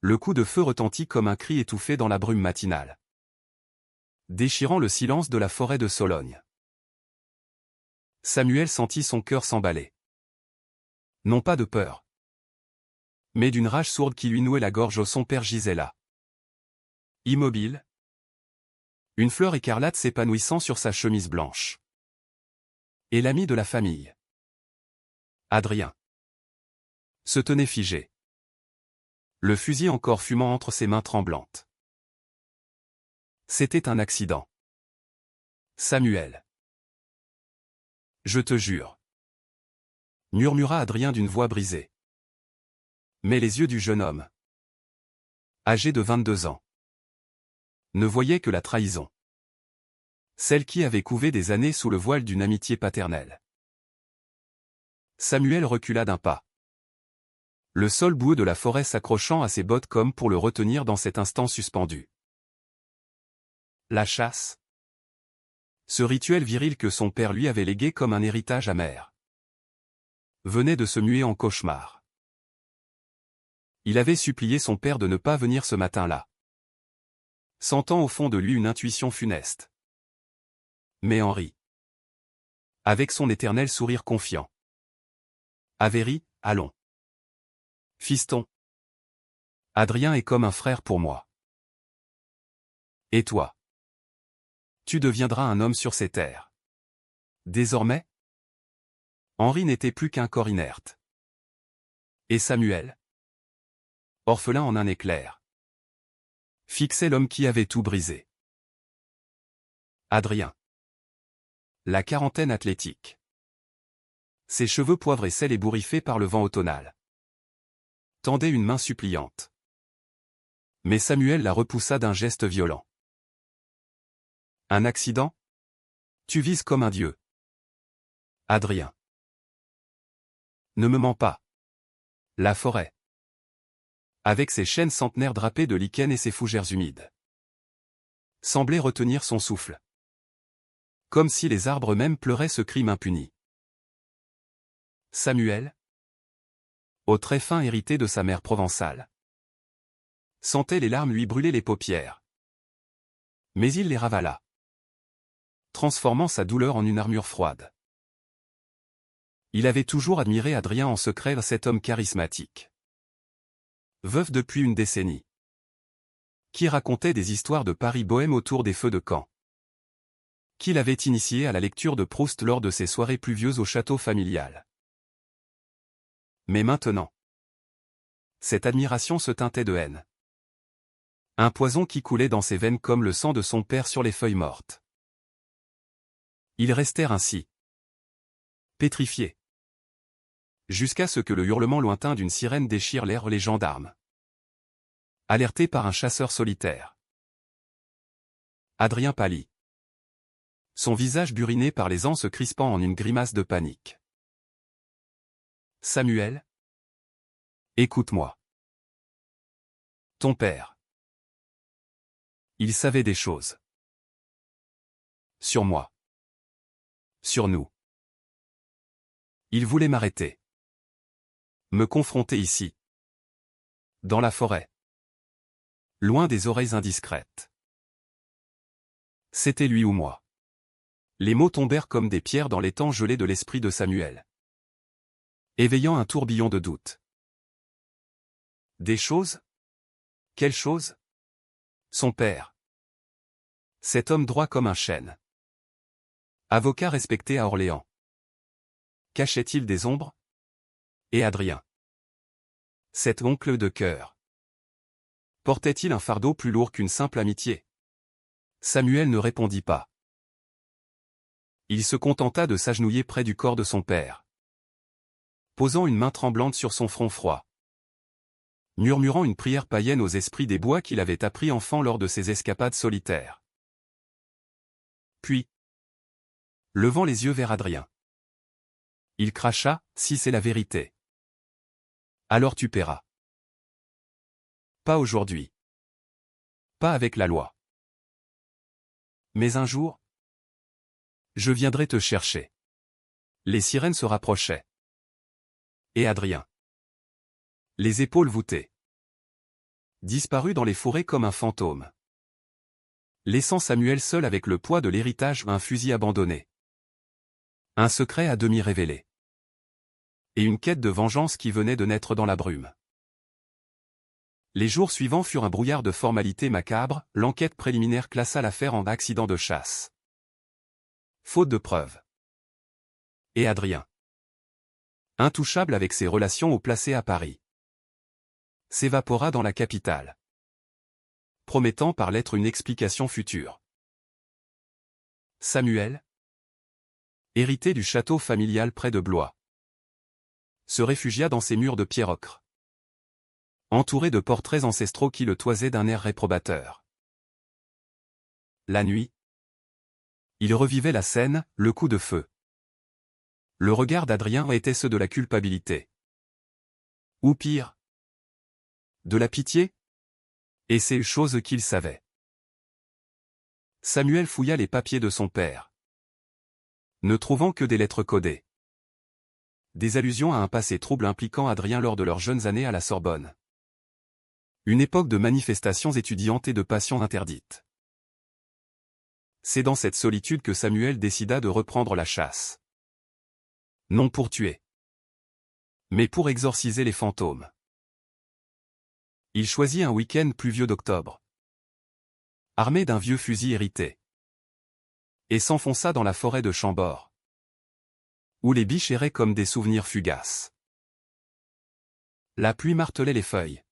Le coup de feu retentit comme un cri étouffé dans la brume matinale, déchirant le silence de la forêt de Sologne. Samuel sentit son cœur s'emballer. Non pas de peur, mais d'une rage sourde qui lui nouait la gorge où son père gisait là. Immobile, une fleur écarlate s'épanouissant sur sa chemise blanche. Et l'ami de la famille, Adrien, se tenait figé, le fusil encore fumant entre ses mains tremblantes. C'était un accident. Samuel. Je te jure, murmura Adrien d'une voix brisée. Mais les yeux du jeune homme, âgé de 22 ans, ne voyaient que la trahison. Celle qui avait couvé des années sous le voile d'une amitié paternelle. Samuel recula d'un pas, le sol boueux de la forêt s'accrochant à ses bottes comme pour le retenir dans cet instant suspendu. La chasse. Ce rituel viril que son père lui avait légué comme un héritage amer, venait de se muer en cauchemar. Il avait supplié son père de ne pas venir ce matin-là, sentant au fond de lui une intuition funeste. Mais Henri, avec son éternel sourire confiant, avait ri, allons. Fiston. Adrien est comme un frère pour moi. Et toi? Tu deviendras un homme sur ces terres. Désormais? Henri n'était plus qu'un corps inerte. Et Samuel, orphelin en un éclair, fixait l'homme qui avait tout brisé. Adrien. La quarantaine athlétique. Ses cheveux poivrés sels ébouriffés par le vent automnal, tendait une main suppliante. Mais Samuel la repoussa d'un geste violent. Un accident? Tu vises comme un dieu. Adrien. Ne me mens pas. La forêt, avec ses chênes centenaires drapés de lichen et ses fougères humides, semblait retenir son souffle. Comme si les arbres eux-mêmes pleuraient ce crime impuni. Samuel, au trait fin hérité de sa mère provençale, sentait les larmes lui brûler les paupières. Mais il les ravala, transformant sa douleur en une armure froide. Il avait toujours admiré Adrien en secret, cet homme charismatique, veuf depuis une décennie, qui racontait des histoires de Paris bohème autour des feux de camp, qu'il avait initié à la lecture de Proust lors de ses soirées pluvieuses au château familial. Mais maintenant, cette admiration se teintait de haine. Un poison qui coulait dans ses veines comme le sang de son père sur les feuilles mortes. Ils restèrent ainsi, pétrifiés, jusqu'à ce que le hurlement lointain d'une sirène déchire l'air. Les gendarmes, alertés par un chasseur solitaire. Adrien pâlit, son visage buriné par les ans se crispant en une grimace de panique. Samuel, écoute-moi. Ton père, il savait des choses. Sur moi. Sur nous. Il voulait m'arrêter. Me confronter ici. Dans la forêt. Loin des oreilles indiscrètes. C'était lui ou moi. Les mots tombèrent comme des pierres dans l'étang gelé de l'esprit de Samuel, éveillant un tourbillon de doute. Des choses? Quelles choses? Son père. Cet homme droit comme un chêne. Avocat respecté à Orléans. Cachait-il des ombres? Et Adrien, cet oncle de cœur, portait-il un fardeau plus lourd qu'une simple amitié? Samuel ne répondit pas. Il se contenta de s'agenouiller près du corps de son père, posant une main tremblante sur son front froid, murmurant une prière païenne aux esprits des bois qu'il avait appris enfant lors de ses escapades solitaires. Puis, levant les yeux vers Adrien, il cracha, « Si c'est la vérité, alors tu paieras. Pas aujourd'hui. Pas avec la loi. Mais un jour, je viendrai te chercher. » Les sirènes se rapprochaient. Et Adrien, les épaules voûtées, Disparu dans les forêts comme un fantôme. Laissant Samuel seul avec le poids de l'héritage, un fusil abandonné. Un secret à demi révélé. Et une quête de vengeance qui venait de naître dans la brume. Les jours suivants furent un brouillard de formalités macabres, l'enquête préliminaire classa l'affaire en accident de chasse. Faute de preuves. Et Adrien, intouchable avec ses relations haut placées à Paris, s'évapora dans la capitale, promettant par lettre une explication future. Samuel, hérité du château familial près de Blois, se réfugia dans ses murs de pierre ocre, entouré de portraits ancestraux qui le toisaient d'un air réprobateur. La nuit, il revivait la scène, le coup de feu. Le regard d'Adrien était ceux de la culpabilité. Ou pire, de la pitié? Et c'est chose qu'il savait. Samuel fouilla les papiers de son père, ne trouvant que des lettres codées. Des allusions à un passé trouble impliquant Adrien lors de leurs jeunes années à la Sorbonne. Une époque de manifestations étudiantes et de passions interdites. C'est dans cette solitude que Samuel décida de reprendre la chasse. Non pour tuer, mais pour exorciser les fantômes. Il choisit un week-end pluvieux d'octobre, armé d'un vieux fusil hérité, et s'enfonça dans la forêt de Chambord, où les biches erraient comme des souvenirs fugaces. La pluie martelait les feuilles,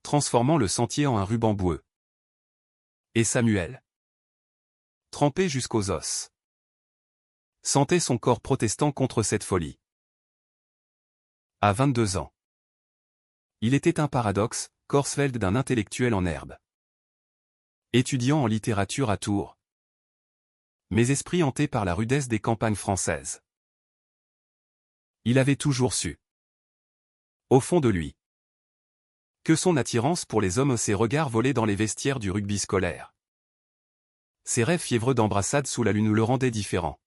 transformant le sentier en un ruban boueux. Et Samuel, trempé jusqu'aux os, sentait son corps protestant contre cette folie. À 22 ans. Il était un paradoxe, Korsfeld d'un intellectuel en herbe. Étudiant en littérature à Tours. Mais esprit hanté par la rudesse des campagnes françaises. Il avait toujours su, au fond de lui, que son attirance pour les hommes, ses regards volés dans les vestiaires du rugby scolaire, ses rêves fiévreux d'embrassades sous la lune le rendaient différent.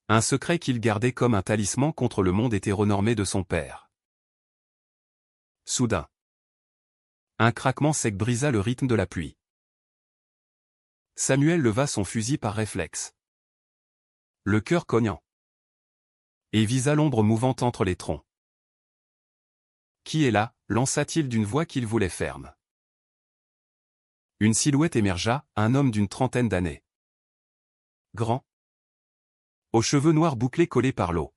Un secret qu'il gardait comme un talisman contre le monde hétéronormé de son père. Soudain, un craquement sec brisa le rythme de la pluie. Samuel leva son fusil par réflexe, le cœur cognant, et visa l'ombre mouvante entre les troncs. Qui est là? Lança-t-il d'une voix qu'il voulait ferme. Une silhouette émergea, un homme d'une trentaine d'années. Grand, aux cheveux noirs bouclés collés par l'eau.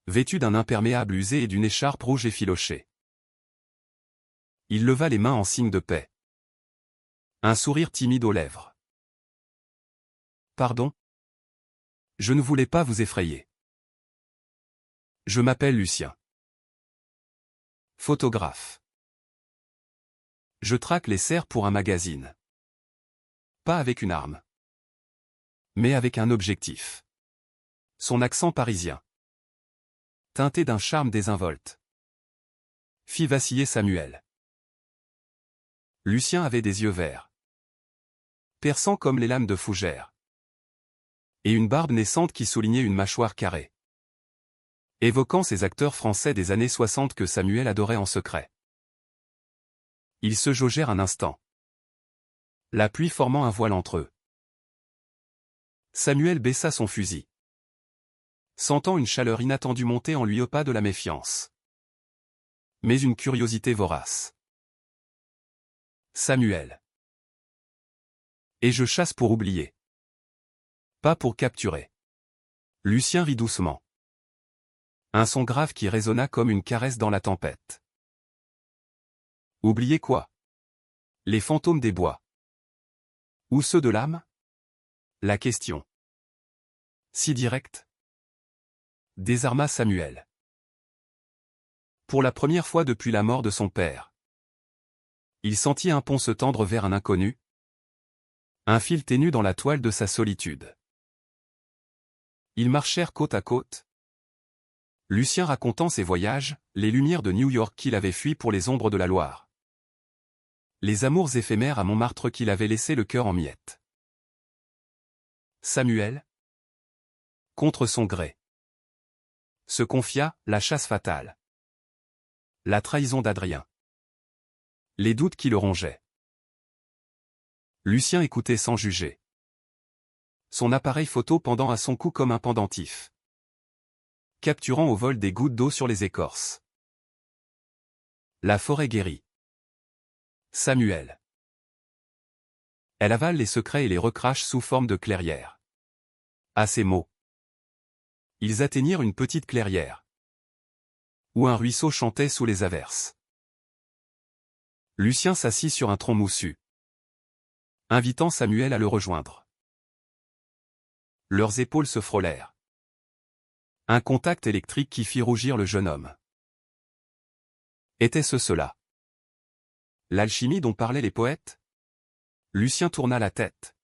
Vêtu d'un imperméable usé et d'une écharpe rouge effilochée. Il leva les mains en signe de paix. Un sourire timide aux lèvres. Pardon? Je ne voulais pas vous effrayer. Je m'appelle Lucien. Photographe. Je traque les cerfs pour un magazine. Pas avec une arme, mais avec un objectif. Son accent parisien, teinté d'un charme désinvolte, fit vaciller Samuel. Lucien avait des yeux verts, perçants comme les lames de fougère, et une barbe naissante qui soulignait une mâchoire carrée, évoquant ces acteurs français des années 60 que Samuel adorait en secret. Ils se jaugèrent un instant, la pluie formant un voile entre eux. Samuel baissa son fusil, sentant une chaleur inattendue monter en lui, au pas de la méfiance, mais une curiosité vorace. Samuel. Et je chasse pour oublier, pas pour capturer. Lucien rit doucement. Un son grave qui résonna comme une caresse dans la tempête. Oublier quoi? Les fantômes des bois. Ou ceux de l'âme? La question, si directe, désarma Samuel. Pour la première fois depuis la mort de son père, il sentit un pont se tendre vers un inconnu, un fil ténu dans la toile de sa solitude. Ils marchèrent côte à côte, Lucien racontant ses voyages, les lumières de New York qu'il avait fui pour les ombres de la Loire, les amours éphémères à Montmartre qu'il avait laissé le cœur en miettes. Samuel, contre son gré, se confia, la chasse fatale, la trahison d'Adrien, Les doutes qui le rongeaient. Lucien écoutait sans juger. Son appareil photo pendant à son cou comme un pendentif, capturant au vol des gouttes d'eau sur les écorces. La forêt guérit. Samuel. Elle avale les secrets et les recrache sous forme de clairière. À ces mots, ils atteignirent une petite clairière, où un ruisseau chantait sous les averses. Lucien s'assit sur un tronc moussu, invitant Samuel à le rejoindre. Leurs épaules se frôlèrent. Un contact électrique qui fit rougir le jeune homme. Était-ce cela? L'alchimie dont parlaient les poètes? Lucien tourna la tête.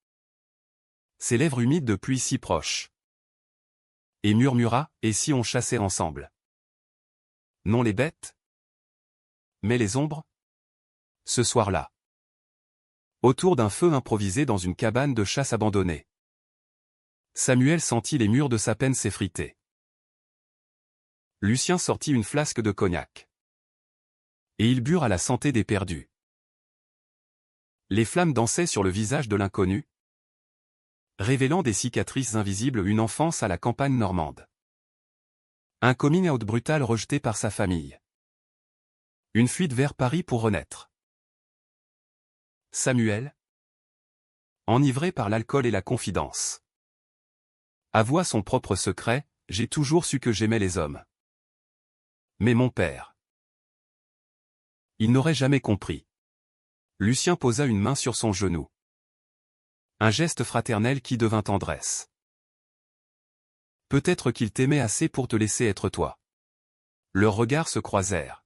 Ses lèvres humides de pluie si proches. Et murmura, et si on chassait ensemble? Non les bêtes? Mais les ombres? Ce soir-là. Autour d'un feu improvisé dans une cabane de chasse abandonnée. Samuel sentit les murs de sa peine s'effriter. Lucien sortit une flasque de cognac. Et ils burent à la santé des perdus. Les flammes dansaient sur le visage de l'inconnu, révélant des cicatrices invisibles, une enfance à la campagne normande. Un coming out brutal rejeté par sa famille. Une fuite vers Paris pour renaître. Samuel, enivré par l'alcool et la confidence, avoua son propre secret: j'ai toujours su que j'aimais les hommes. Mais mon père... Il n'aurait jamais compris. Lucien posa une main sur son genou. Un geste fraternel qui devint tendresse. Peut-être qu'il t'aimait assez pour te laisser être toi. Leurs regards se croisèrent.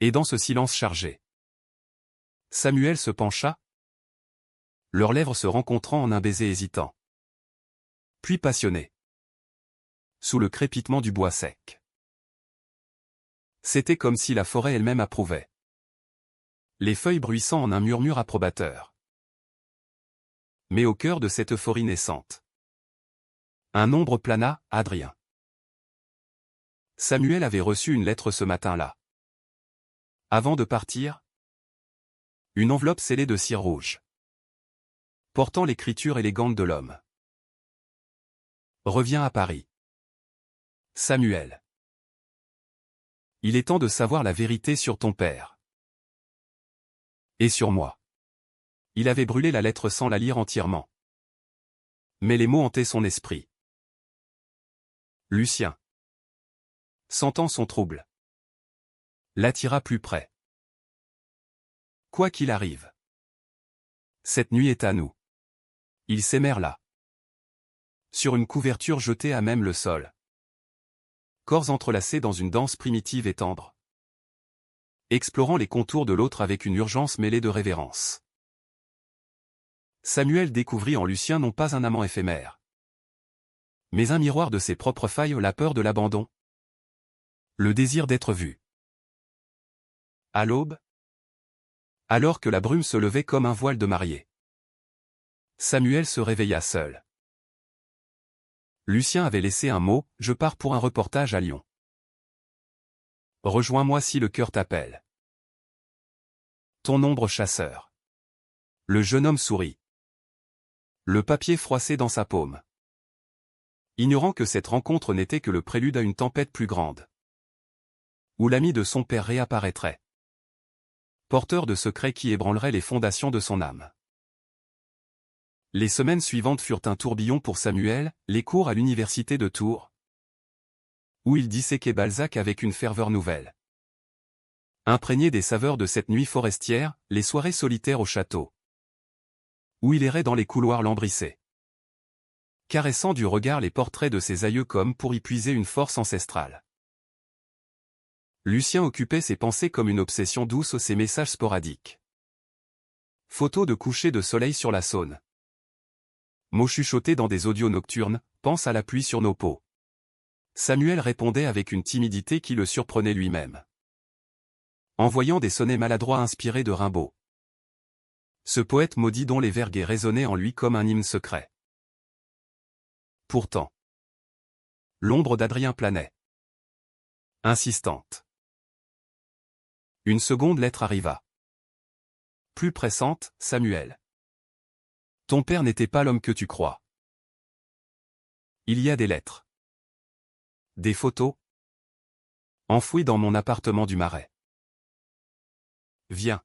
Et dans ce silence chargé, Samuel se pencha, leurs lèvres se rencontrant en un baiser hésitant. Puis passionné. Sous le crépitement du bois sec. C'était comme si la forêt elle-même approuvait. Les feuilles bruissant en un murmure approbateur. Mais au cœur de cette euphorie naissante, un ombre plana: Adrien. Samuel avait reçu une lettre ce matin-là. Avant de partir, une enveloppe scellée de cire rouge, portant l'écriture élégante de l'homme. Reviens à Paris. Samuel. Il est temps de savoir la vérité sur ton père. Et sur moi. Il avait brûlé la lettre sans la lire entièrement. Mais les mots hantaient son esprit. Lucien, sentant son trouble, l'attira plus près. Quoi qu'il arrive, cette nuit est à nous. Ils s'aimèrent là. Sur une couverture jetée à même le sol. Corps entrelacés dans une danse primitive et tendre. Explorant les contours de l'autre avec une urgence mêlée de révérence. Samuel découvrit en Lucien non pas un amant éphémère, mais un miroir de ses propres failles, la peur de l'abandon. Le désir d'être vu. À l'aube, alors que la brume se levait comme un voile de mariée, Samuel se réveilla seul. Lucien avait laissé un mot: je pars pour un reportage à Lyon. Rejoins-moi si le cœur t'appelle. Ton ombre chasseur. Le jeune homme sourit. Le papier froissé dans sa paume. Ignorant que cette rencontre n'était que le prélude à une tempête plus grande. Où l'ami de son père réapparaîtrait. Porteur de secrets qui ébranleraient les fondations de son âme. Les semaines suivantes furent un tourbillon pour Samuel, les cours à l'université de Tours, où il disséquait Balzac avec une ferveur nouvelle. Imprégné des saveurs de cette nuit forestière, les soirées solitaires au château, où il errait dans les couloirs lambrissés, caressant du regard les portraits de ses aïeux comme pour y puiser une force ancestrale. Lucien occupait ses pensées comme une obsession douce, ses messages sporadiques. Photos de coucher de soleil sur la Saône. Mots chuchotés dans des audios nocturnes: pense à la pluie sur nos peaux. Samuel répondait avec une timidité qui le surprenait lui-même. Envoyant des sonnets maladroits inspirés de Rimbaud. Ce poète maudit dont les vers gais résonnaient en lui comme un hymne secret. Pourtant, l'ombre d'Adrien planait. Insistante. Une seconde lettre arriva. plus pressante, Samuel. Ton père n'était pas l'homme que tu crois. Il y a des lettres. Des photos. Enfouies dans mon appartement du Marais. Viens.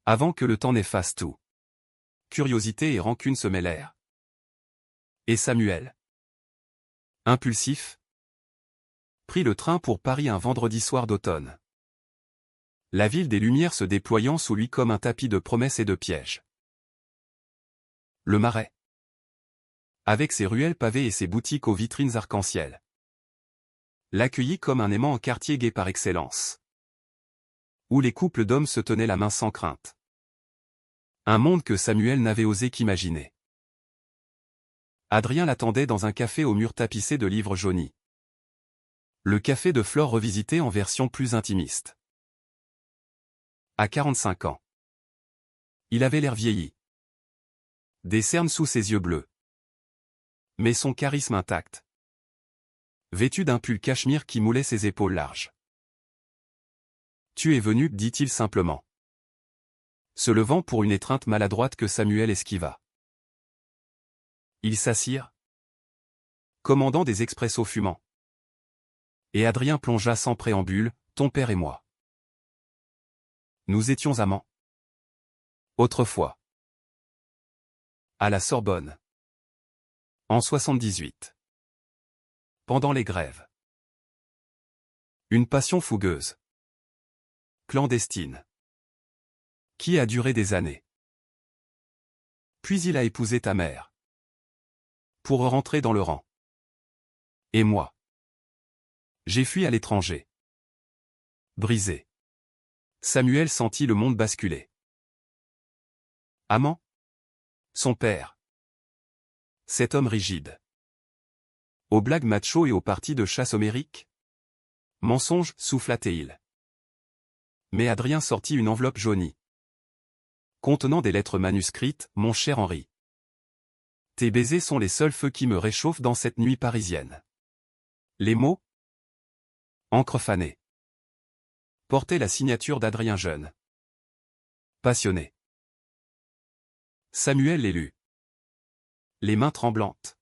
Avant que le temps n'efface tout. Curiosité et rancune se mêlèrent. Et Samuel, impulsif, prit le train pour Paris un vendredi soir d'automne. La ville des Lumières se déployant sous lui comme un tapis de promesses et de pièges. Le Marais. Avec ses ruelles pavées et ses boutiques aux vitrines arc-en-ciel. L'accueillit comme un aimant en quartier gai par excellence. Où les couples d'hommes se tenaient la main sans crainte. Un monde que Samuel n'avait osé qu'imaginer. Adrien l'attendait dans un café aux murs tapissés de livres jaunis. Le café de Flore revisité en version plus intimiste. À 45 ans. Il avait l'air vieilli. Des cernes sous ses yeux bleus. Mais son charisme intact. Vêtu d'un pull cachemire qui moulait ses épaules larges. Tu es venu, dit-il simplement. Se levant pour une étreinte maladroite que Samuel esquiva. Ils s'assirent, commandant des expressos fumants. Et Adrien plongea sans préambule, ton père et moi. Nous étions amants. Autrefois. À la Sorbonne. En 78. Pendant les grèves. Une passion fougueuse. Clandestine. Qui a duré des années. Puis il a épousé ta mère. Pour rentrer dans le rang. Et moi. J'ai fui à l'étranger. Brisé. Samuel sentit le monde basculer. Amant. Son père. Cet homme rigide. Aux blagues macho et aux parties de chasse homériques. Mensonge, souffla-t-il. Mais Adrien sortit une enveloppe jaunie. Contenant des lettres manuscrites, mon cher Henri. Tes baisers sont les seuls feux qui me réchauffent dans cette nuit parisienne. Les mots. Encre fanée. Portaient la signature d'Adrien jeune. Passionné. Samuel les lut. Les mains tremblantes.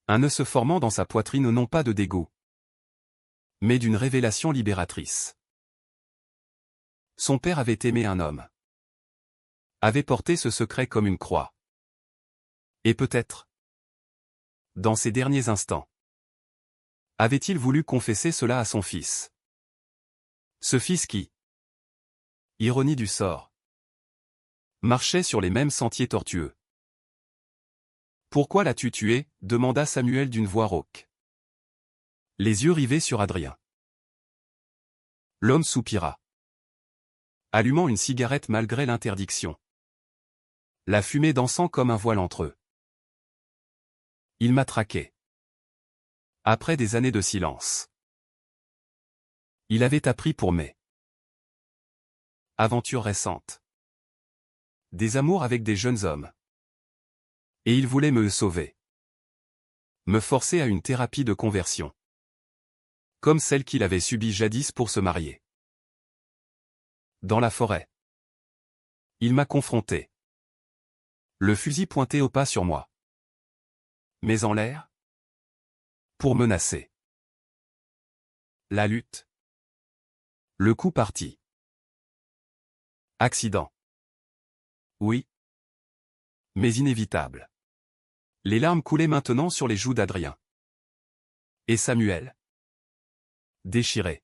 Un nœud se formant dans sa poitrine non pas de dégoût, mais d'une révélation libératrice. Son père avait aimé un homme. Avait porté ce secret comme une croix. Et peut-être, dans ses derniers instants, avait-il voulu confesser cela à son fils. Ce fils qui, ironie du sort, marchait sur les mêmes sentiers tortueux. Pourquoi l'as-tu tué ? Demanda Samuel d'une voix rauque. Les yeux rivés sur Adrien. L'homme soupira. Allumant une cigarette malgré l'interdiction. La fumée dansant comme un voile entre eux. Il m'a traqué. Après des années de silence. Il avait appris pour mes aventures récentes. Des amours avec des jeunes hommes. Et il voulait me sauver. Me forcer à une thérapie de conversion. Comme celle qu'il avait subie jadis pour se marier. Dans la forêt. Il m'a confronté. Le fusil pointé au pas sur moi. Mais en l'air. Pour menacer. La lutte. Le coup parti. Accident. Oui. Mais inévitable. Les larmes coulaient maintenant sur les joues d'Adrien. Et Samuel, déchiré,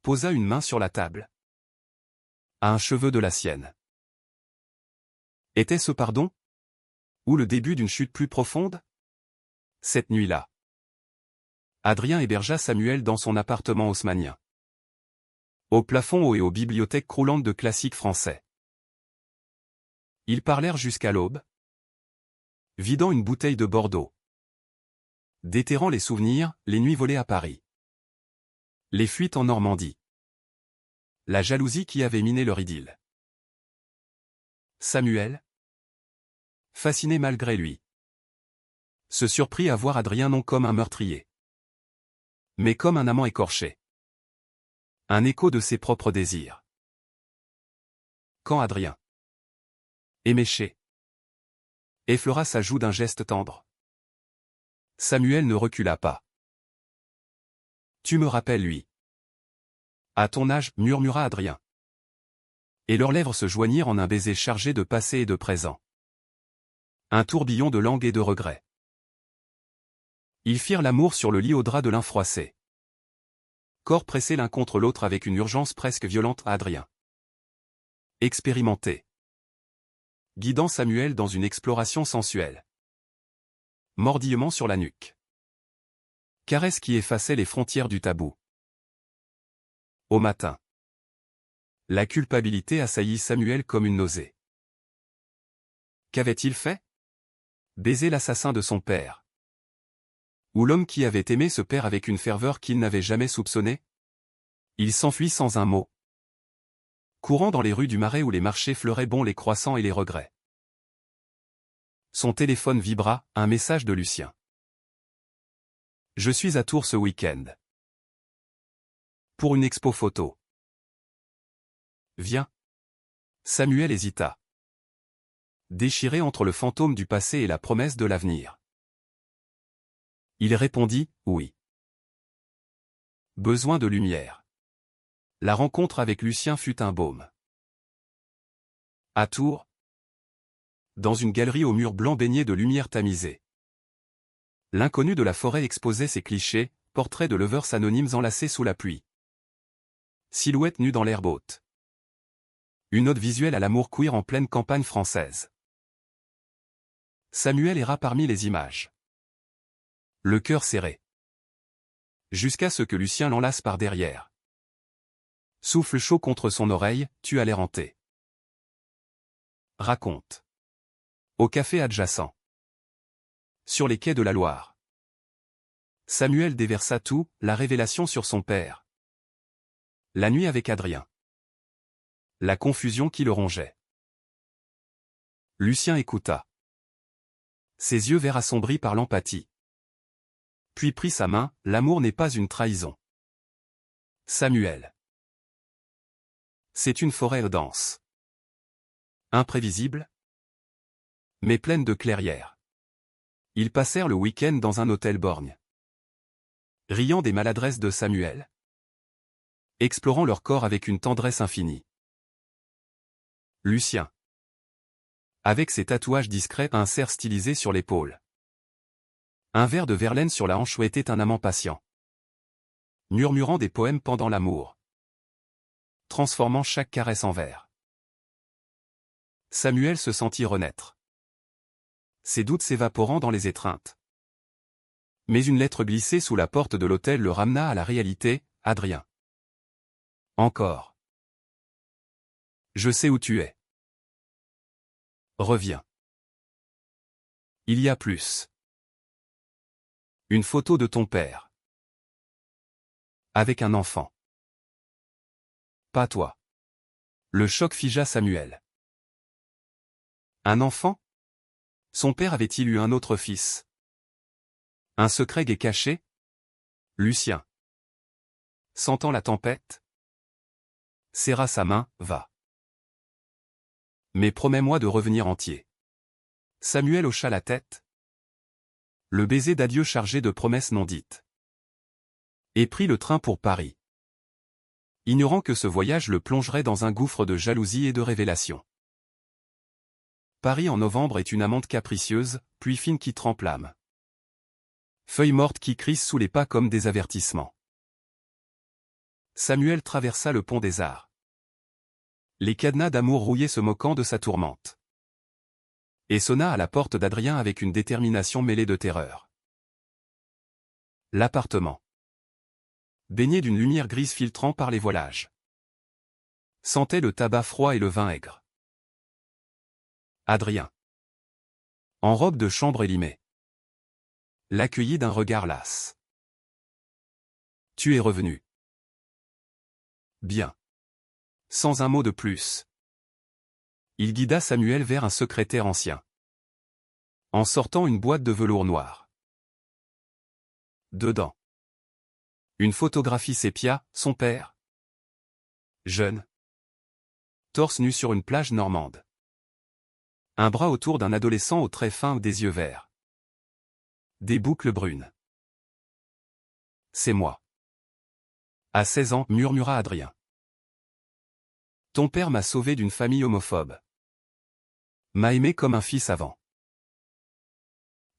posa une main sur la table. À un cheveu de la sienne. Était-ce pardon? Ou le début d'une chute plus profonde? Cette nuit-là, Adrien hébergea Samuel dans son appartement haussmannien. Au plafond haut et aux bibliothèques croulantes de classiques français. Ils parlèrent jusqu'à l'aube, vidant une bouteille de Bordeaux. Déterrant les souvenirs, les nuits volées à Paris. Les fuites en Normandie. La jalousie qui avait miné leur idylle. Samuel, fasciné malgré lui, se surprit à voir Adrien non comme un meurtrier, mais comme un amant écorché. Un écho de ses propres désirs. Quand Adrien, éméché, effleura sa joue d'un geste tendre, Samuel ne recula pas. Tu me rappelles lui. À ton âge, murmura Adrien. Et leurs lèvres se joignirent en un baiser chargé de passé et de présent. Un tourbillon de langue et de regret. Ils firent l'amour sur le lit au drap de lin froissé. Corps pressés l'un contre l'autre avec une urgence presque violente à Adrien. Expérimenté. Guidant Samuel dans une exploration sensuelle. Mordillement sur la nuque. Caresse qui effaçait les frontières du tabou. Au matin. La culpabilité assaillit Samuel comme une nausée. Qu'avait-il fait? Baiser l'assassin de son père. Ou l'homme qui avait aimé ce père avec une ferveur qu'il n'avait jamais soupçonnée? Il s'enfuit sans un mot. Courant dans les rues du Marais où les marchés fleuraient bon les croissants et les regrets. Son téléphone vibra, un message de Lucien. Je suis à Tours ce week-end. Pour une expo photo. Viens. Samuel hésita. Déchiré entre le fantôme du passé et la promesse de l'avenir. Il répondit, oui. Besoin de lumière. La rencontre avec Lucien fut un baume. À Tours. Dans une galerie aux murs blancs baignés de lumière tamisée. L'inconnu de la forêt exposait ses clichés, portraits de lovers anonymes enlacés sous la pluie. Silhouette nue dans l'herbe haute. Une ode visuelle à l'amour queer en pleine campagne française. Samuel erra parmi les images. Le cœur serré. Jusqu'à ce que Lucien l'enlace par derrière. Souffle chaud contre son oreille, tu as l'air hanté. Raconte. Au café adjacent. Sur les quais de la Loire. Samuel déversa tout, la révélation sur son père. La nuit avec Adrien. La confusion qui le rongeait. Lucien écouta. Ses yeux verts assombris par l'empathie. Puis prit sa main, l'amour n'est pas une trahison. Samuel. C'est une forêt dense. Imprévisible, mais pleine de clairières. Ils passèrent le week-end dans un hôtel borgne. Riant des maladresses de Samuel. Explorant leur corps avec une tendresse infinie. Lucien. Avec ses tatouages discrets, un cerf stylisé sur l'épaule. Un verre de Verlaine sur la hanche était un amant patient. Murmurant des poèmes pendant l'amour. Transformant chaque caresse en vers. Samuel se sentit renaître. Ses doutes s'évaporant dans les étreintes. Mais une lettre glissée sous la porte de l'hôtel le ramena à la réalité, Adrien. Encore. Je sais où tu es. Reviens. Il y a plus. Une photo de ton père. Avec un enfant. Pas toi. Le choc figea Samuel. Un enfant? Son père avait-il eu un autre fils? Un secret gai caché? Lucien. Sentant la tempête, serra sa main, va. Mais promets-moi de revenir entier. Samuel hocha la tête. Le baiser d'adieu chargé de promesses non dites. Et prit le train pour Paris. Ignorant que ce voyage le plongerait dans un gouffre de jalousie et de révélation. Paris en novembre est une amante capricieuse, pluie fine qui trempe l'âme. Feuilles mortes qui crissent sous les pas comme des avertissements. Samuel traversa le pont des Arts. Les cadenas d'amour rouillés se moquant de sa tourmente. Et sonna à la porte d'Adrien avec une détermination mêlée de terreur. L'appartement. Baigné d'une lumière grise filtrant par les voilages. Sentait le tabac froid et le vin aigre. Adrien. En robe de chambre élimée. L'accueillit d'un regard las. Tu es revenu. Bien. Sans un mot de plus. Il guida Samuel vers un secrétaire ancien. En sortant une boîte de velours noir. Dedans. Une photographie sépia, son père. Jeune. Torse nu sur une plage normande. Un bras autour d'un adolescent aux traits fins, des yeux verts. Des boucles brunes. C'est moi. À 16 ans, murmura Adrien. Ton père m'a sauvé d'une famille homophobe. M'a aimé comme un fils avant.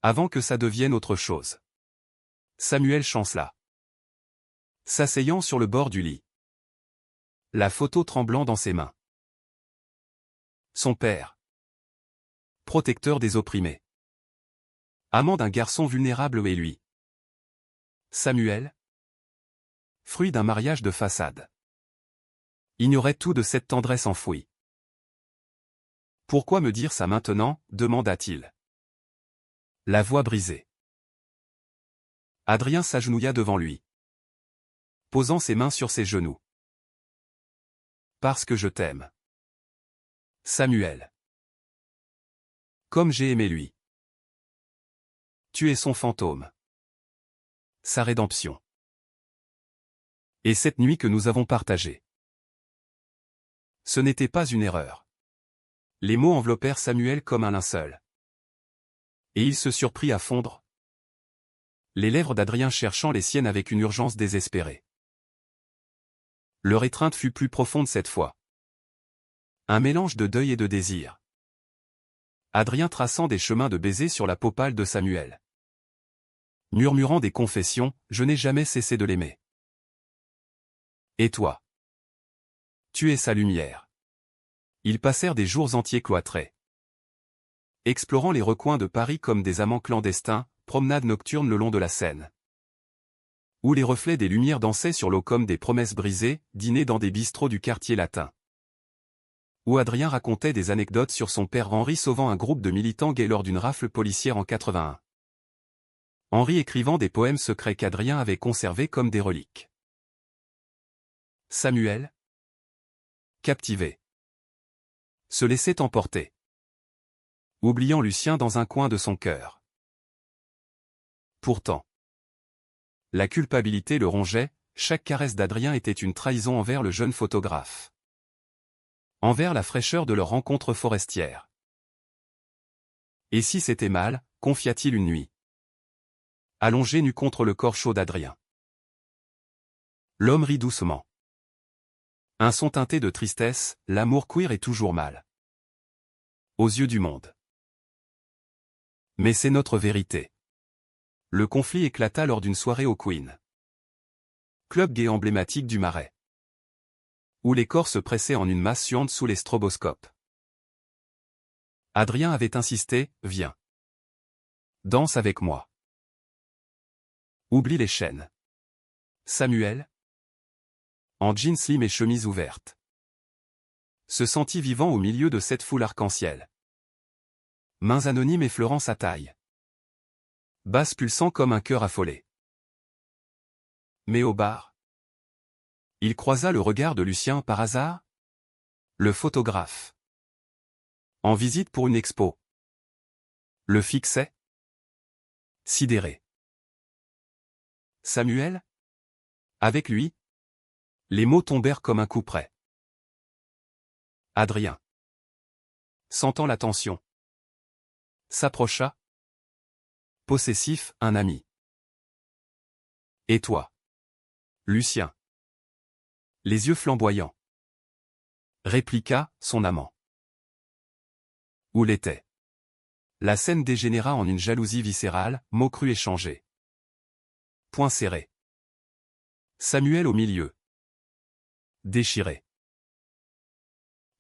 Avant que ça devienne autre chose. Samuel chancela. S'asseyant sur le bord du lit. La photo tremblant dans ses mains. Son père. Protecteur des opprimés. Amant d'un garçon vulnérable et lui. Samuel. Fruit d'un mariage de façade. Ignorait tout de cette tendresse enfouie. Pourquoi me dire ça maintenant, demanda-t-il. La voix brisée. Adrien s'agenouilla devant lui. Posant ses mains sur ses genoux. Parce que je t'aime. Samuel. Comme j'ai aimé lui. Tu es son fantôme. Sa rédemption. Et cette nuit que nous avons partagée. Ce n'était pas une erreur. Les mots enveloppèrent Samuel comme un linceul. Et il se surprit à fondre. Les lèvres d'Adrien cherchant les siennes avec une urgence désespérée. Leur étreinte fut plus profonde cette fois. Un mélange de deuil et de désir. Adrien traçant des chemins de baisers sur la peau pâle de Samuel. Murmurant des confessions, je n'ai jamais cessé de l'aimer. Et toi? Tu es sa lumière. Ils passèrent des jours entiers cloîtrés. Explorant les recoins de Paris comme des amants clandestins, promenades nocturnes le long de la Seine. Où les reflets des lumières dansaient sur l'eau comme des promesses brisées, dîner dans des bistrots du quartier latin. Où Adrien racontait des anecdotes sur son père Henri sauvant un groupe de militants gays lors d'une rafle policière en 81. Henri écrivant des poèmes secrets qu'Adrien avait conservés comme des reliques. Samuel. Captivé. Se laissait emporter. Oubliant Lucien dans un coin de son cœur. Pourtant. La culpabilité le rongeait, chaque caresse d'Adrien était une trahison envers le jeune photographe. Envers la fraîcheur de leur rencontre forestière. Et si c'était mal, confia-t-il une nuit. Allongé nu contre le corps chaud d'Adrien. L'homme rit doucement. Un son teinté de tristesse, l'amour queer est toujours mal. Aux yeux du monde. Mais c'est notre vérité. Le conflit éclata lors d'une soirée au Queen. Club gay emblématique du Marais. Où les corps se pressaient en une masse suante sous les stroboscopes. Adrien avait insisté, viens. Danse avec moi. Oublie les chaînes. Samuel. En jeans slim et chemise ouverte. Se sentit vivant au milieu de cette foule arc-en-ciel. Mains anonymes effleurant sa taille. Basse pulsant comme un cœur affolé. Mais au bar. Il croisa le regard de Lucien par hasard. Le photographe. En visite pour une expo. Le fixait. Sidéré. Samuel. Avec lui. Les mots tombèrent comme un coup près. Adrien. Sentant la tension. S'approcha. Possessif, un ami. Et toi? Lucien. Les yeux flamboyants. Répliqua, son amant. Où l'était? La scène dégénéra en une jalousie viscérale, mots crus échangés. Poings serrés. Samuel au milieu. Déchiré.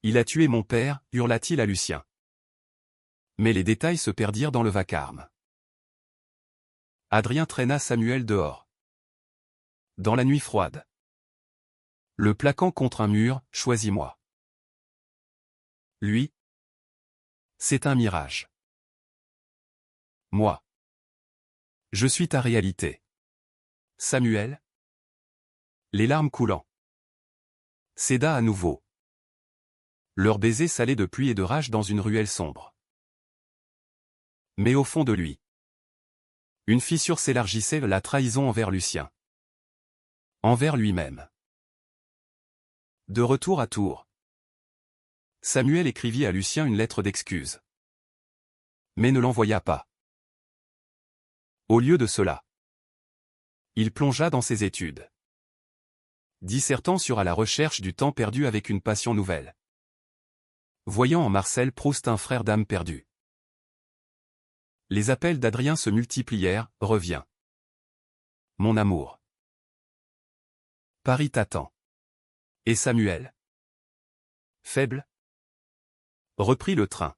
Il a tué mon père, hurla-t-il à Lucien. Mais les détails se perdirent dans le vacarme. Adrien traîna Samuel dehors. Dans la nuit froide. Le plaquant contre un mur, choisis-moi. Lui. C'est un mirage. Moi. Je suis ta réalité. Samuel. Les larmes coulant. Céda à nouveau. Leur baiser salé de pluie et de rage dans une ruelle sombre. Mais au fond de lui. Une fissure s'élargissait, la trahison envers Lucien. Envers lui-même. De retour à Tours. Samuel écrivit à Lucien une lettre d'excuse. Mais ne l'envoya pas. Au lieu de cela, il plongea dans ses études, dissertant sur à la recherche du temps perdu avec une passion nouvelle. Voyant en Marcel Proust un frère d'âme perdue. Les appels d'Adrien se multiplièrent, reviens. Mon amour. Paris t'attend. Et Samuel, faible, reprit le train,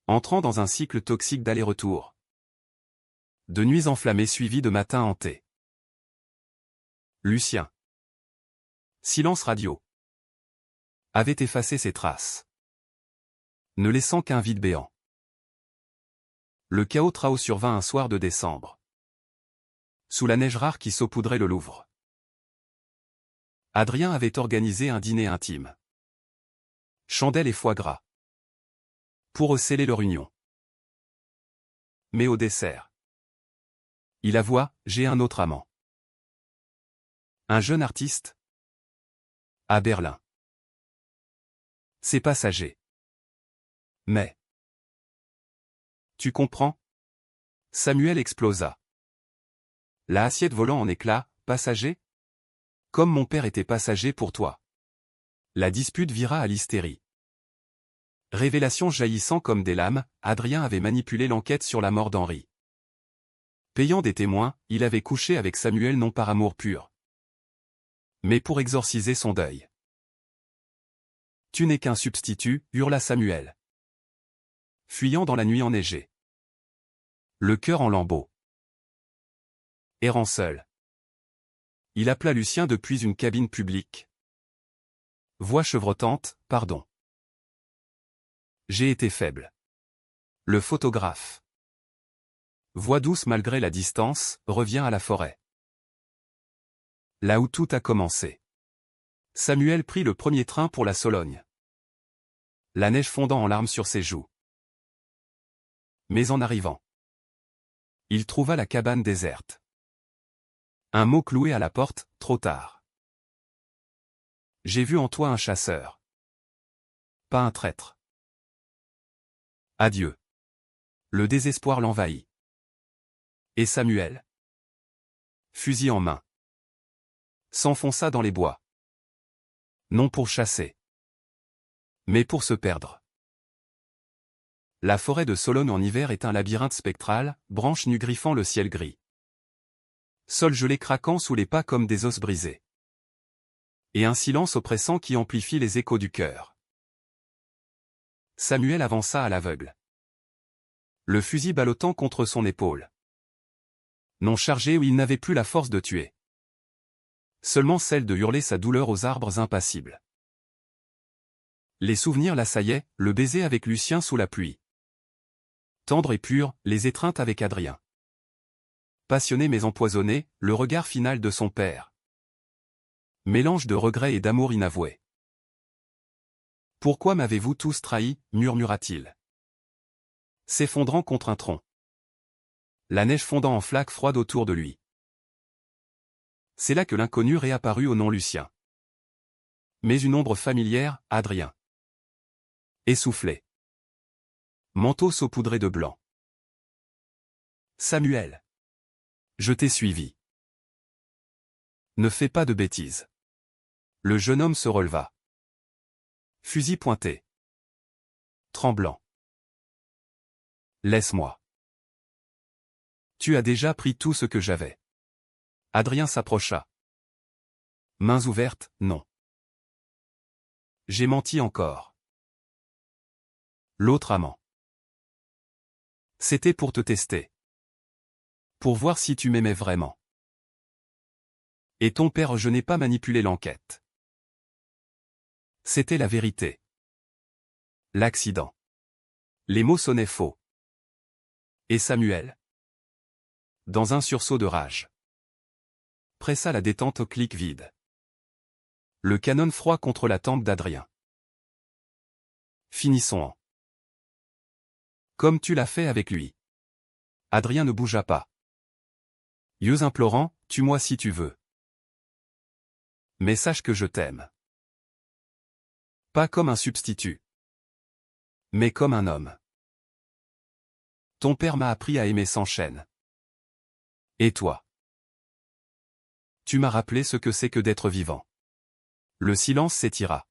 entrant dans un cycle toxique d'aller-retour. De nuits enflammées suivies de matins hantés. Lucien. Silence radio. Avait effacé ses traces, ne laissant qu'un vide béant. Le chaos trao survint un soir de décembre, sous la neige rare qui saupoudrait le Louvre. Adrien avait organisé un dîner intime. Chandelle et foie gras. Pour sceller leur union. Mais au dessert, il avoua, j'ai un autre amant. Un jeune artiste. À Berlin. C'est passager. Mais. Tu comprends? Samuel explosa. La assiette volant en éclats, passager? Comme mon père était passager pour toi. La dispute vira à l'hystérie. Révélation jaillissant comme des lames, Adrien avait manipulé l'enquête sur la mort d'Henri. Payant des témoins, il avait couché avec Samuel non par amour pur, mais pour exorciser son deuil. Tu n'es qu'un substitut, hurla Samuel, fuyant dans la nuit enneigée, le cœur en lambeaux. Errant seul, il appela Lucien depuis une cabine publique. Voix chevrotante, pardon. J'ai été faible. Le photographe. Voix douce malgré la distance, revient à la forêt. Là où tout a commencé. Samuel prit le premier train pour la Sologne. La neige fondant en larmes sur ses joues. Mais en arrivant, il trouva la cabane déserte. Un mot cloué à la porte, trop tard. J'ai vu en toi un chasseur. Pas un traître. Adieu. Le désespoir l'envahit. Et Samuel, fusil en main, s'enfonça dans les bois. Non pour chasser, mais pour se perdre. La forêt de Sologne en hiver est un labyrinthe spectral, branches nues griffant le ciel gris. Sol gelé craquant sous les pas comme des os brisés. Et un silence oppressant qui amplifie les échos du cœur. Samuel avança à l'aveugle. Le fusil ballottant contre son épaule. Non chargé où il n'avait plus la force de tuer. Seulement celle de hurler sa douleur aux arbres impassibles. Les souvenirs l'assaillaient, le baiser avec Lucien sous la pluie. Tendre et pur, les étreintes avec Adrien. Passionné mais empoisonné, le regard final de son père. Mélange de regret et d'amour inavoué. Pourquoi m'avez-vous tous trahi, murmura-t-il. S'effondrant contre un tronc. La neige fondant en flaques froides autour de lui. C'est là que l'inconnu réapparut au nom Lucien. Mais une ombre familière, Adrien. Essoufflé. Manteau saupoudré de blanc. Samuel. Je t'ai suivi. Ne fais pas de bêtises. Le jeune homme se releva. Fusil pointé. Tremblant. Laisse-moi. Tu as déjà pris tout ce que j'avais. Adrien s'approcha. Mains ouvertes, non. J'ai menti encore. L'autre amant. C'était pour te tester. Pour voir si tu m'aimais vraiment. Et ton père, je n'ai pas manipulé l'enquête. C'était la vérité. L'accident. Les mots sonnaient faux. Et Samuel, dans un sursaut de rage, pressa la détente au clic vide. Le canon froid contre la tempe d'Adrien. Finissons en. Comme tu l'as fait avec lui. Adrien ne bougea pas. Yeux implorants, tue-moi si tu veux. Mais sache que je t'aime. Pas comme un substitut, mais comme un homme. Ton père m'a appris à aimer sans chaîne. Et toi? Tu m'as rappelé ce que c'est que d'être vivant. Le silence s'étira,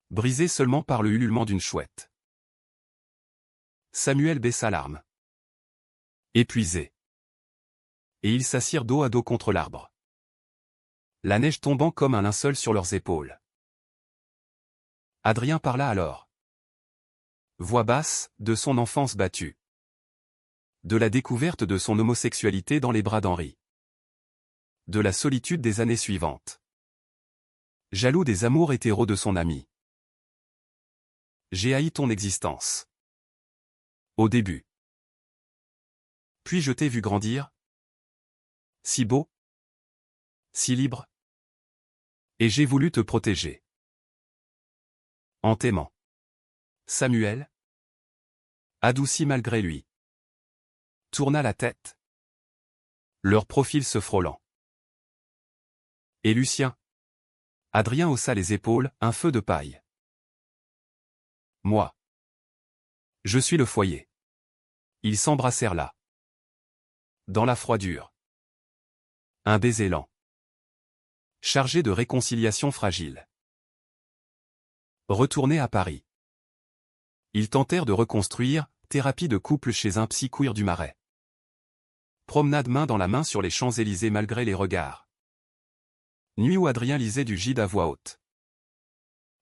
brisé seulement par le ululement d'une chouette. Samuel baissa l'arme, épuisé. Et ils s'assirent dos à dos contre l'arbre, la neige tombant comme un linceul sur leurs épaules. Adrien parla alors. Voix basse, de son enfance battue. De la découverte de son homosexualité dans les bras d'Henri. De la solitude des années suivantes. Jaloux des amours hétéros de son ami. J'ai haï ton existence. Au début. Puis je t'ai vu grandir. Si beau. Si libre. Et j'ai voulu te protéger. En t'aimant. Samuel, adouci malgré lui, tourna la tête. Leur profil se frôlant. Et Lucien? Adrien haussa les épaules, un feu de paille. Moi. Je suis le foyer. Ils s'embrassèrent là. Dans la froidure. Un baiser lent. Chargé de réconciliation fragile. Retournés à Paris. Ils tentèrent de reconstruire, thérapie de couple chez un psy queer du Marais. Promenade main dans la main sur les Champs-Élysées malgré les regards. Nuit où Adrien lisait du Gide à voix haute.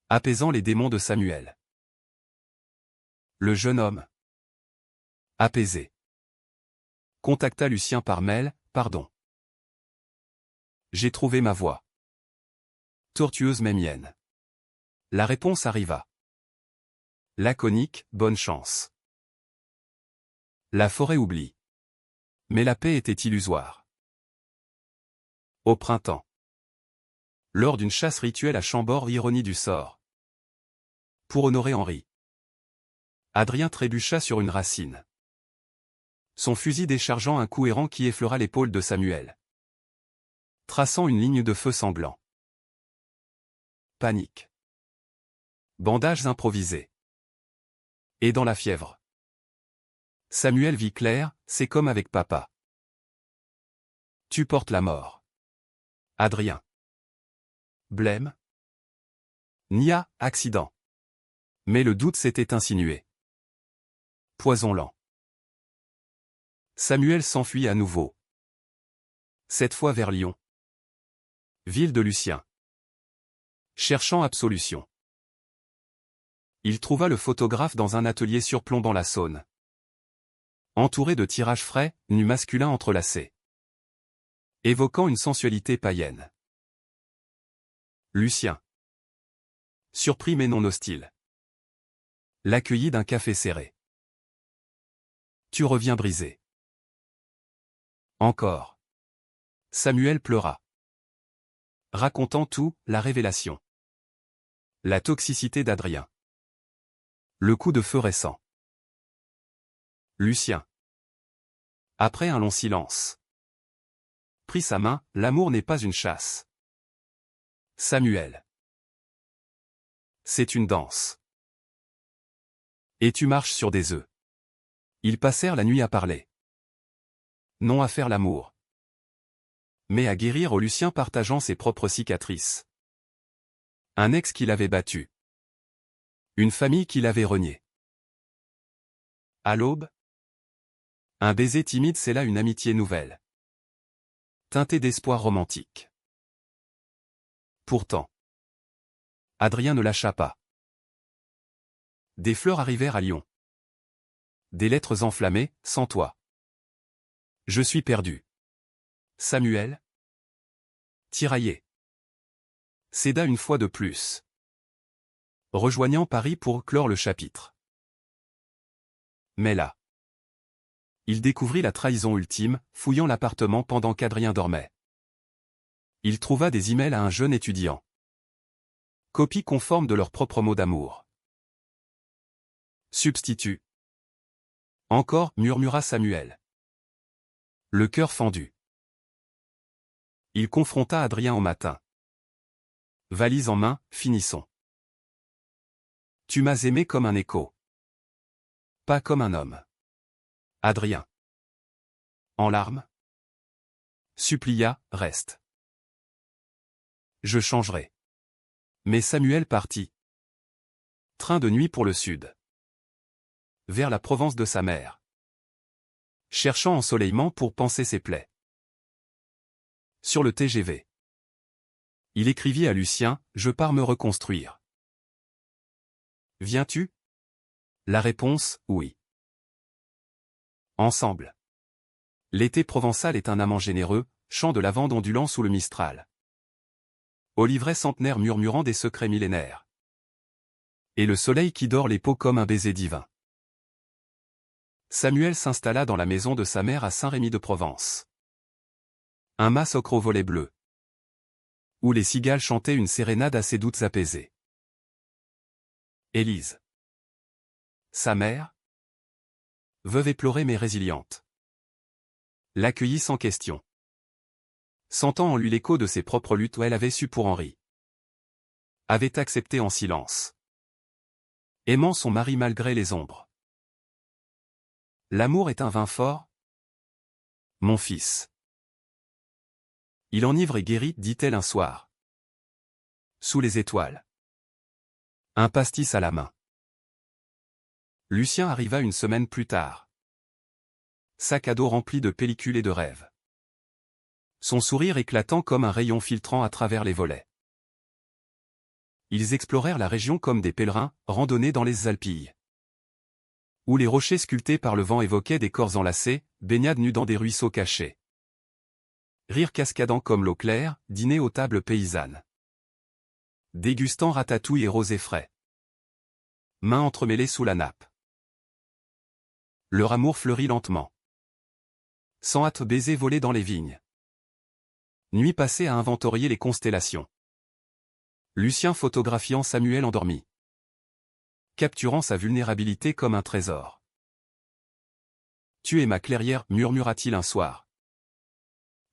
Apaisant les démons de Samuel. Le jeune homme. Apaisé. Contacta Lucien par mail, pardon. J'ai trouvé ma voix. Tortueuse mais mienne. La réponse arriva. Laconique, bonne chance. La forêt oublie. Mais la paix était illusoire. Au printemps. Lors d'une chasse rituelle à Chambord, ironie du sort. Pour honorer Henri. Adrien trébucha sur une racine. Son fusil déchargeant un coup errant qui effleura l'épaule de Samuel. Traçant une ligne de feu sanglant. Panique. Bandages improvisés. Et dans la fièvre. Samuel vit clair, c'est comme avec papa. Tu portes la mort. Adrien. Blême. Nia, accident. Mais le doute s'était insinué. Poison lent. Samuel s'enfuit à nouveau. Cette fois vers Lyon. Ville de Lucien. Cherchant absolution. Il trouva le photographe dans un atelier surplombant la Saône. Entouré de tirages frais, nus masculins entrelacés. Évoquant une sensualité païenne. Lucien. Surpris mais non hostile. L'accueillit d'un café serré. Tu reviens brisé. Encore. Samuel pleura. Racontant tout, la révélation. La toxicité d'Adrien. Le coup de feu récent. Lucien. Après un long silence. Prit sa main, l'amour n'est pas une chasse. Samuel. C'est une danse. Et tu marches sur des œufs. Ils passèrent la nuit à parler. Non à faire l'amour. Mais à guérir au Lucien partageant ses propres cicatrices. Un ex qu'il avait battu. Une famille qu'il avait reniée. À l'aube, un baiser timide scella une amitié nouvelle. Teintée d'espoir romantique. Pourtant, Adrien ne lâcha pas. Des fleurs arrivèrent à Lyon. Des lettres enflammées, sans toi. Je suis perdu. Samuel. Tiraillé. Céda une fois de plus. Rejoignant Paris pour clore le chapitre. Mais là, il découvrit la trahison ultime, fouillant l'appartement pendant qu'Adrien dormait. Il trouva des emails à un jeune étudiant. Copie conforme de leurs propres mots d'amour. Substitut. Encore, murmura Samuel. Le cœur fendu. Il confronta Adrien au matin. Valise en main, finissons. Tu m'as aimé comme un écho. Pas comme un homme. Adrien. En larmes. Supplia, reste. Je changerai. Mais Samuel partit. Train de nuit pour le sud. Vers la Provence de sa mère. Cherchant ensoleillement pour panser ses plaies. Sur le TGV. Il écrivit à Lucien, je pars me reconstruire. Viens-tu? La réponse, oui. Ensemble. L'été provençal est un amant généreux, champ de lavande ondulant sous le Mistral. Oliveraie centenaire murmurant des secrets millénaires. Et le soleil qui dort les peaux comme un baiser divin. Samuel s'installa dans la maison de sa mère à Saint-Rémy-de-Provence. Un mas ocre au volet bleu. Où les cigales chantaient une sérénade assez douce apaisée. Élise. Sa mère, veuve éplorée mais résiliente, l'accueillit sans question. Sentant en lui l'écho de ses propres luttes où elle avait su pour Henri. Avait accepté en silence. Aimant son mari malgré les ombres. L'amour est un vin fort? Mon fils. Il enivre et guérit, dit-elle un soir. Sous les étoiles. Un pastis à la main. Lucien arriva une semaine plus tard. Sac à dos rempli de pellicules et de rêves. Son sourire éclatant comme un rayon filtrant à travers les volets. Ils explorèrent la région comme des pèlerins, randonnés dans les Alpilles. Où les rochers sculptés par le vent évoquaient des corps enlacés, baignades nues dans des ruisseaux cachés. Rire cascadant comme l'eau claire, dîner aux tables paysannes. Dégustant ratatouille et rosé frais. Mains entremêlées sous la nappe. Leur amour fleurit lentement. Sans hâte baiser volé dans les vignes. Nuit passée à inventorier les constellations. Lucien photographiant Samuel endormi. Capturant sa vulnérabilité comme un trésor. Tu es ma clairière, murmura-t-il un soir.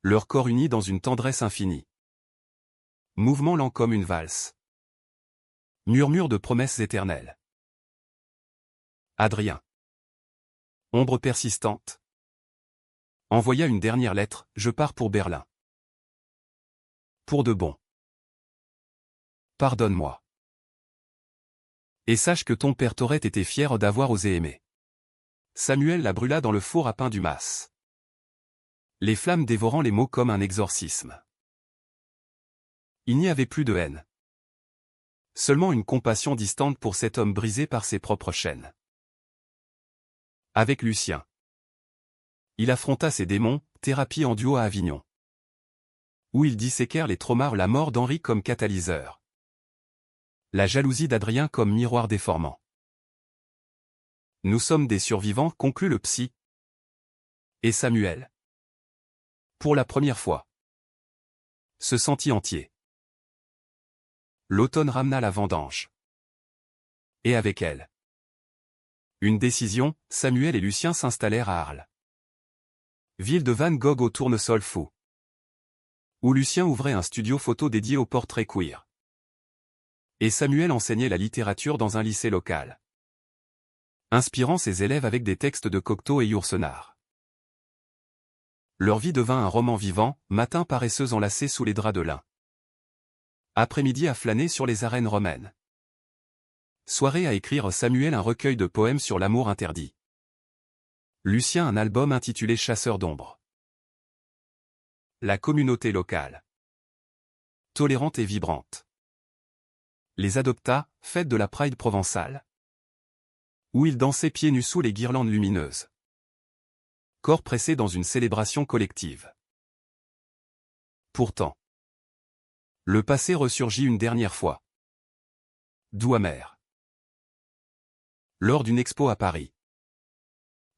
Leur corps unis dans une tendresse infinie. Mouvement lent comme une valse. Murmure de promesses éternelles. Adrien. Ombre persistante. Envoya une dernière lettre, je pars pour Berlin. Pour de bon. Pardonne-moi. Et sache que ton père t'aurait été fier d'avoir osé aimer. Samuel la brûla dans le four à pain du mas. Les flammes dévorant les mots comme un exorcisme. Il n'y avait plus de haine. Seulement une compassion distante pour cet homme brisé par ses propres chaînes. Avec Lucien. Il affronta ses démons, thérapie en duo à Avignon. Où ils disséquèrent les traumas, la mort d'Henri comme catalyseur. La jalousie d'Adrien comme miroir déformant. Nous sommes des survivants, conclut le psy. Et Samuel, pour la première fois, se sentit entier. L'automne ramena la vendange. Et avec elle, une décision, Samuel et Lucien s'installèrent à Arles. Ville de Van Gogh au tournesol fou. Où Lucien ouvrait un studio photo dédié aux portraits queer. Et Samuel enseignait la littérature dans un lycée local. Inspirant ses élèves avec des textes de Cocteau et Yourcenar. Leur vie devint un roman vivant, matin paresseuse enlacée sous les draps de lin. Après-midi à flâner sur les arènes romaines. Soirée à écrire Samuel un recueil de poèmes sur l'amour interdit. Lucien un album intitulé Chasseur d'ombre. La communauté locale. Tolérante et vibrante. Les adopta, fête de la Pride provençale. Où ils dansaient pieds nus sous les guirlandes lumineuses. Corps pressés dans une célébration collective. Pourtant, le passé ressurgit une dernière fois. Doux amer. Lors d'une expo à Paris.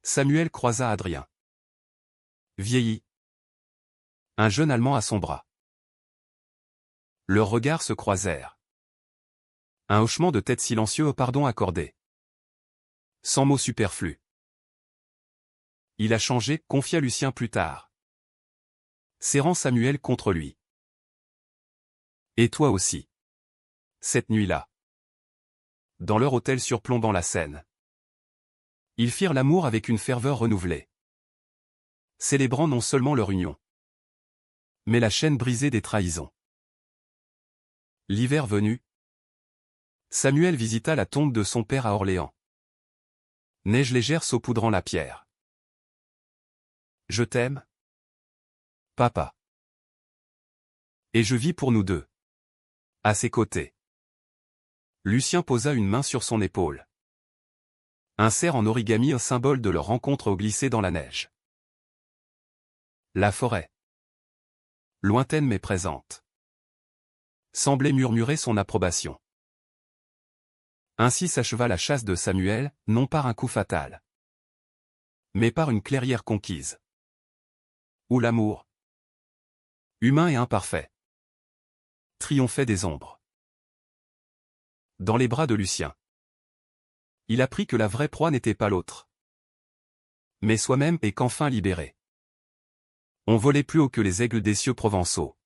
Samuel croisa Adrien. Vieilli. Un jeune Allemand à son bras. Leurs regards se croisèrent. Un hochement de tête silencieux au pardon accordé. Sans mots superflus. Il a changé, confia Lucien plus tard. Serrant Samuel contre lui. Et toi aussi. Cette nuit-là. dans leur hôtel surplombant la Seine. Ils firent l'amour avec une ferveur renouvelée, célébrant non seulement leur union, mais la chaîne brisée des trahisons. L'hiver venu, Samuel visita la tombe de son père à Orléans. Neige légère saupoudrant la pierre. « Je t'aime, papa. Et je vis pour nous deux. » À ses côtés. Lucien posa une main sur son épaule. Un cerf en origami, un symbole de leur rencontre au glissé dans la neige. La forêt, lointaine mais présente, semblait murmurer son approbation. Ainsi s'acheva la chasse de Samuel, non par un coup fatal, mais par une clairière conquise, où l'amour, humain et imparfait, triomphait des ombres. Dans les bras de Lucien, il apprit que la vraie proie n'était pas l'autre, mais soi-même, et qu'enfin libéré, on volait plus haut que les aigles des cieux provençaux.